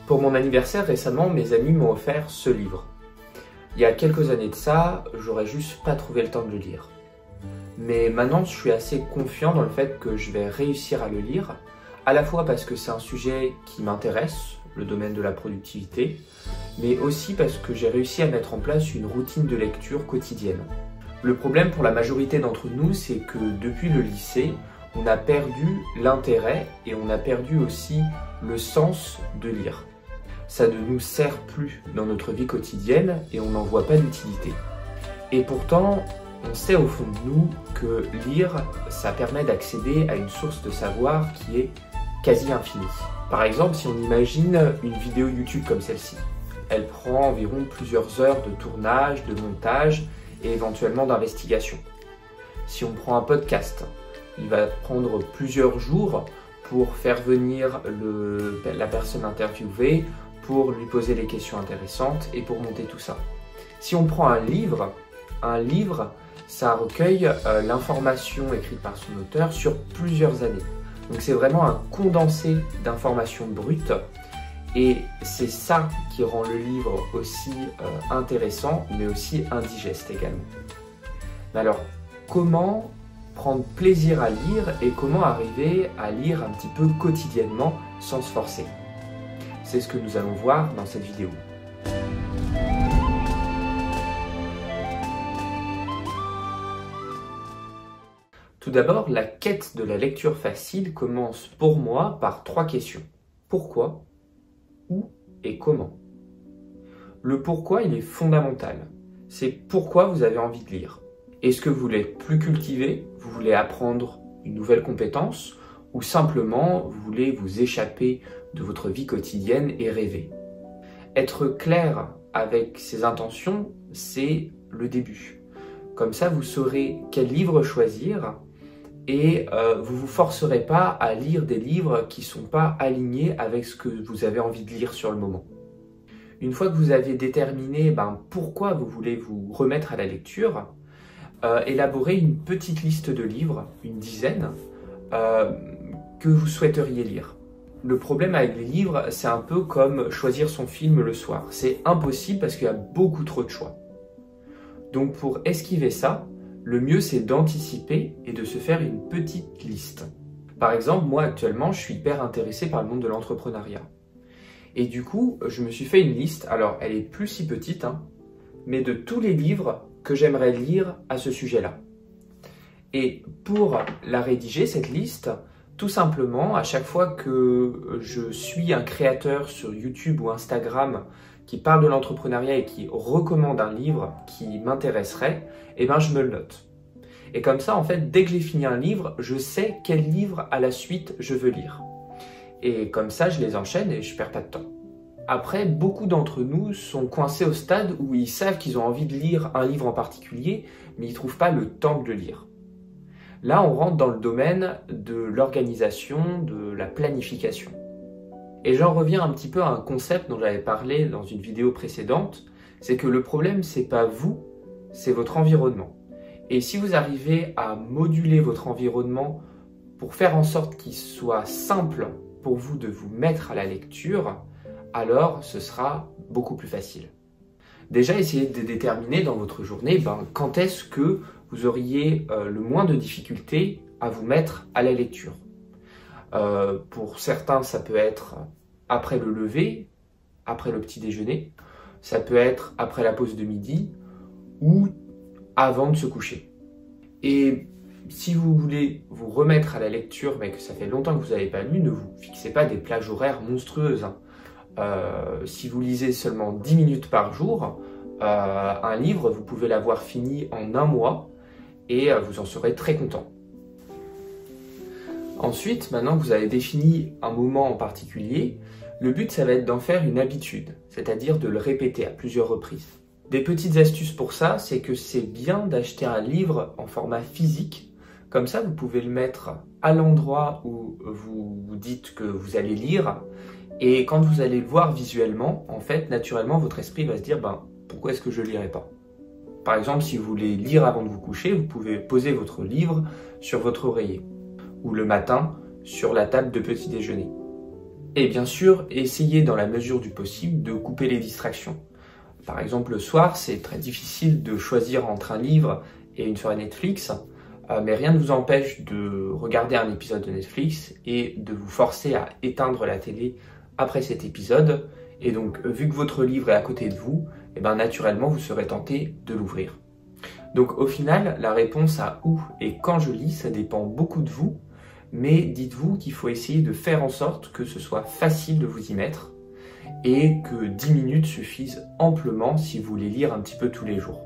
Pour mon anniversaire récemment, mes amis m'ont offert ce livre. Il y a quelques années de ça, j'aurais juste pas trouvé le temps de le lire. Mais maintenant, je suis assez confiant dans le fait que je vais réussir à le lire, à la fois parce que c'est un sujet qui m'intéresse, le domaine de la productivité, mais aussi parce que j'ai réussi à mettre en place une routine de lecture quotidienne. Le problème pour la majorité d'entre nous, c'est que depuis le lycée, on a perdu l'intérêt et on a perdu aussi le sens de lire. Ça ne nous sert plus dans notre vie quotidienne et on n'en voit pas l'utilité. Et pourtant, on sait au fond de nous que lire, ça permet d'accéder à une source de savoir qui est quasi infinie. Par exemple, si on imagine une vidéo YouTube comme celle-ci, elle prend environ plusieurs heures de tournage, de montage et éventuellement d'investigation. Si on prend un podcast, il va prendre plusieurs jours pour faire venir la personne interviewée, pour lui poser des questions intéressantes et pour monter tout ça. Si on prend un livre, ça recueille l'information écrite par son auteur sur plusieurs années. Donc c'est vraiment un condensé d'informations brutes et c'est ça qui rend le livre aussi intéressant mais aussi indigeste également. Mais alors, comment prendre plaisir à lire et comment arriver à lire un petit peu quotidiennement sans se forcer? C'est ce que nous allons voir dans cette vidéo. Tout d'abord, la quête de la lecture facile commence pour moi par 3 questions. Pourquoi, où et comment? Le pourquoi, il est fondamental. C'est pourquoi vous avez envie de lire. Est-ce que vous voulez être plus cultivé? Vous voulez apprendre une nouvelle compétence? Ou simplement, vous voulez vous échapper de votre vie quotidienne et rêver? Être clair avec ses intentions, c'est le début. Comme ça, vous saurez quel livre choisir et vous ne vous forcerez pas à lire des livres qui ne sont pas alignés avec ce que vous avez envie de lire sur le moment. Une fois que vous avez déterminé pourquoi vous voulez vous remettre à la lecture, élaborez une petite liste de livres, une dizaine, que vous souhaiteriez lire. Le problème avec les livres, c'est un peu comme choisir son film le soir. C'est impossible parce qu'il y a beaucoup trop de choix. Donc pour esquiver ça, le mieux c'est d'anticiper et de se faire une petite liste. Par exemple, moi actuellement, je suis hyper intéressé par le monde de l'entrepreneuriat. Et du coup, je me suis fait une liste, alors elle est plus si petite, mais de tous les livres que j'aimerais lire à ce sujet-là. Et pour la rédiger, cette liste, tout simplement, à chaque fois que je suis un créateur sur YouTube ou Instagram qui parle de l'entrepreneuriat et qui recommande un livre qui m'intéresserait, je me le note. Et comme ça, en fait, dès que j'ai fini un livre, je sais quel livre à la suite je veux lire. Et comme ça, je les enchaîne et je perds pas de temps. Après, beaucoup d'entre nous sont coincés au stade où ils savent qu'ils ont envie de lire un livre en particulier, mais ils ne trouvent pas le temps de le lire. Là, on rentre dans le domaine de l'organisation, de la planification. Et j'en reviens un petit peu à un concept dont j'avais parlé dans une vidéo précédente, c'est que le problème, c'est pas vous, c'est votre environnement. Et si vous arrivez à moduler votre environnement pour faire en sorte qu'il soit simple pour vous de vous mettre à la lecture, alors ce sera beaucoup plus facile. Déjà, essayez de déterminer dans votre journée quand est-ce que vous auriez le moins de difficultés à vous mettre à la lecture. Pour certains, ça peut être après le lever, après le petit déjeuner, ça peut être après la pause de midi ou avant de se coucher. Et si vous voulez vous remettre à la lecture mais que ça fait longtemps que vous n'avez pas lu, ne vous fixez pas des plages horaires monstrueuses. Si vous lisez seulement 10 minutes par jour, un livre, vous pouvez l'avoir fini en 1 mois et vous en serez très content. Ensuite, maintenant que vous avez défini un moment en particulier, le but ça va être d'en faire une habitude, c'est-à-dire de le répéter à plusieurs reprises. Des petites astuces pour ça, c'est que c'est bien d'acheter un livre en format physique, comme ça vous pouvez le mettre à l'endroit où vous vous dites que vous allez lire, et quand vous allez le voir visuellement, en fait, naturellement, votre esprit va se dire pourquoi est-ce que je ne lirai pas? Par exemple, si vous voulez lire avant de vous coucher, vous pouvez poser votre livre sur votre oreiller, ou le matin sur la table de petit déjeuner. Et bien sûr, essayez dans la mesure du possible de couper les distractions. Par exemple, le soir, c'est très difficile de choisir entre un livre et une soirée Netflix, mais rien ne vous empêche de regarder un épisode de Netflix et de vous forcer à éteindre la télé après cet épisode. Et donc, vu que votre livre est à côté de vous, eh ben, naturellement, vous serez tenté de l'ouvrir. Donc, au final, la réponse à où et quand je lis, ça dépend beaucoup de vous, mais dites-vous qu'il faut essayer de faire en sorte que ce soit facile de vous y mettre et que 10 minutes suffisent amplement si vous voulez lire un petit peu tous les jours.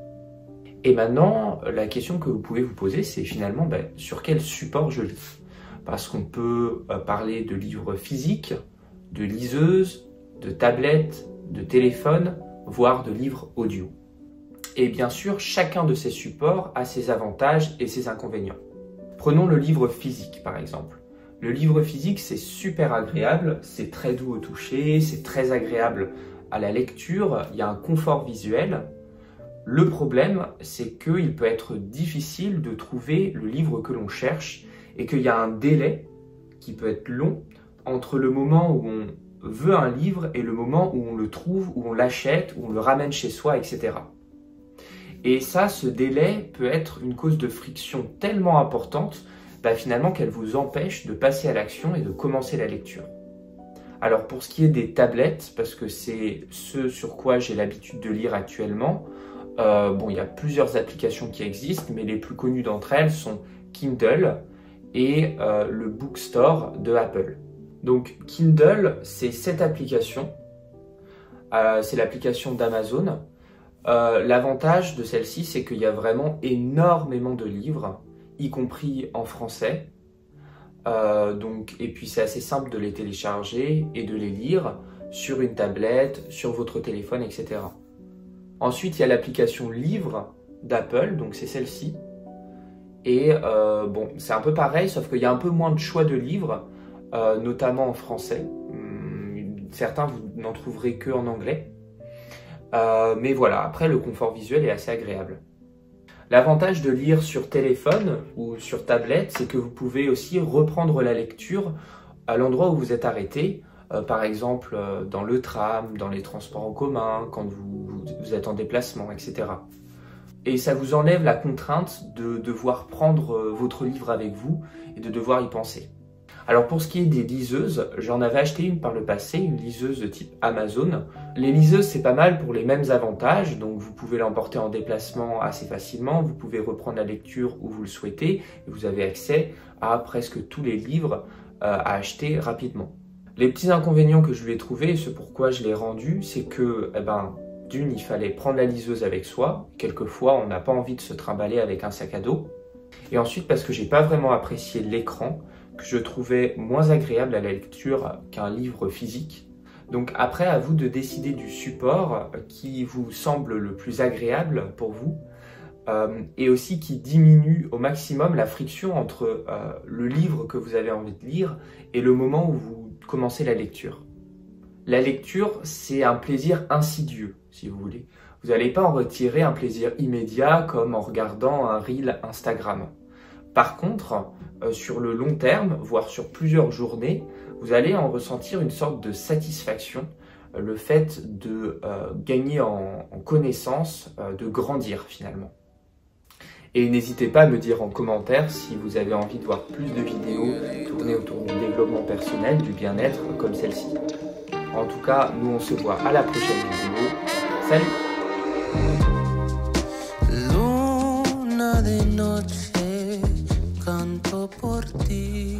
Et maintenant, la question que vous pouvez vous poser, c'est finalement sur quel support je lis. Parce qu'on peut parler de livres physiques, de liseuses, de tablettes, de téléphones, voire de livres audio. Et bien sûr, chacun de ces supports a ses avantages et ses inconvénients. Prenons le livre physique par exemple. Le livre physique, c'est super agréable, c'est très doux au toucher, c'est très agréable à la lecture, il y a un confort visuel. Le problème, c'est qu'il peut être difficile de trouver le livre que l'on cherche et qu'il y a un délai qui peut être long entre le moment où on veut un livre et le moment où on le trouve, où on l'achète, où on le ramène chez soi, etc. Et ça, ce délai peut être une cause de friction tellement importante finalement qu'elle vous empêche de passer à l'action et de commencer la lecture. Alors pour ce qui est des tablettes, parce que c'est ce sur quoi j'ai l'habitude de lire actuellement, il y a plusieurs applications qui existent, mais les plus connues d'entre elles sont Kindle et le Bookstore de Apple. Donc Kindle, c'est cette application, c'est l'application d'Amazon. L'avantage de celle-ci, c'est qu'il y a vraiment énormément de livres, y compris en français. Et puis c'est assez simple de les télécharger et de les lire sur une tablette, sur votre téléphone, etc. Ensuite, il y a l'application Livres d'Apple, donc c'est celle-ci. Et c'est un peu pareil, sauf qu'il y a un peu moins de choix de livres, notamment en français. Certains, vous n'en trouverez que en anglais. Mais voilà, après le confort visuel est assez agréable. L'avantage de lire sur téléphone ou sur tablette, c'est que vous pouvez aussi reprendre la lecture à l'endroit où vous êtes arrêté, par exemple dans le tram, dans les transports en commun, quand vous êtes en déplacement, etc. Et ça vous enlève la contrainte de devoir prendre votre livre avec vous et de devoir y penser. Alors pour ce qui est des liseuses, j'en avais acheté une par le passé, une liseuse de type Amazon. Les liseuses, c'est pas mal pour les mêmes avantages, donc vous pouvez l'emporter en déplacement assez facilement, vous pouvez reprendre la lecture où vous le souhaitez, et vous avez accès à presque tous les livres à acheter rapidement. Les petits inconvénients que je lui ai trouvés, et ce pourquoi je l'ai rendu, c'est que, d'une, il fallait prendre la liseuse avec soi, quelquefois on n'a pas envie de se trimballer avec un sac à dos, et ensuite parce que j'ai pas vraiment apprécié l'écran, que je trouvais moins agréable à la lecture qu'un livre physique. Donc après, à vous de décider du support qui vous semble le plus agréable pour vous et aussi qui diminue au maximum la friction entre le livre que vous avez envie de lire et le moment où vous commencez la lecture. La lecture, c'est un plaisir insidieux, si vous voulez. Vous n'allez pas en retirer un plaisir immédiat comme en regardant un reel Instagram. Par contre, sur le long terme, voire sur plusieurs journées, vous allez en ressentir une sorte de satisfaction, le fait de gagner en connaissance, de grandir finalement. Et n'hésitez pas à me dire en commentaire si vous avez envie de voir plus de vidéos tournées autour du développement personnel, du bien-être, comme celle-ci. En tout cas, nous on se voit à la prochaine vidéo. Salut! Luna de noche, canto por ti.